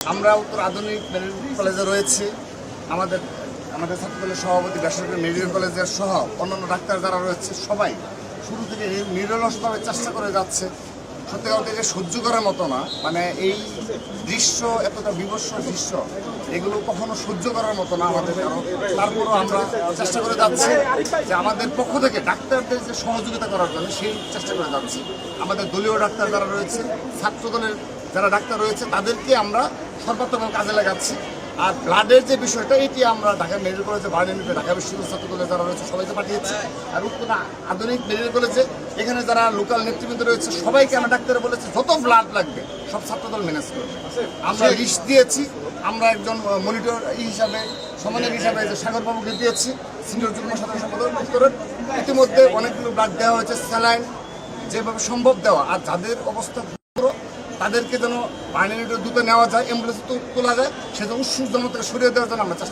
আমরা উত্তর আধুনিক মেডিকেল কলেজে রয়েছি। আমাদের ছাত্রদলের সভাপতি বেসরকারি মেডিকেল কলেজের সহ অন্যান্য ডাক্তার যারা রয়েছে সবাই শুরু থেকে নিরলসভাবে চেষ্টা করে যাচ্ছে। সত্যিকার থেকে সহ্য করার মতো না, মানে এই দৃশ্য, এতটা বিভৎস দৃশ্য, এগুলো কখনো সহ্য করার মতো না আমাদের। তারপরও আমরা চেষ্টা করে যাচ্ছি যে আমাদের পক্ষ থেকে ডাক্তারদের যে সহযোগিতা করার জন্য সেই চেষ্টা করে যাচ্ছি। আমাদের দলীয় ডাক্তার যারা রয়েছে, ছাত্রদলের যারা ডাক্তার রয়েছে, তাদেরকে আমরা সর্বাত্মক কাজে লাগাচ্ছি। আর ব্লাডের যে বিষয়টা, এটি আমরা ঢাকা মেডিকেল কলেজে বাড়িয়ে ঢাকা বিশ্ববিদ্যালয় ছাত্রদলের যারা রয়েছে সবাইকে পাঠিয়েছি। আর উত্তর আধুনিক মেডিকেল কলেজে এখানে যারা লোকাল নেতৃবৃন্দ রয়েছে সবাইকে আমরা ডাক্তারে বলেছি যত ব্লাড লাগবে সব ছাত্রদল ম্যানেজ করবে। আমরা লিস্ট দিয়েছি, আমরা একজন মনিটর হিসাবে সমানের হিসাবে যে সাগরবাবুকে দিয়েছি, সিনিয়র যুগ্ম সাধারণ সম্পাদক উত্তরের। ইতিমধ্যে অনেকগুলো ব্লাড দেওয়া হয়েছে, স্যালাইন যেভাবে সম্ভব দেওয়া। আর যাদের অবস্থা তাদেরকে যেন বাইনারিটা দ্রুত নেওয়া যায়, অ্যাম্বুলেন্সে তোলা যায়, সেজন্য উৎসুক জনতাকে সরিয়ে দেওয়ার জন্য আমরা চেষ্টা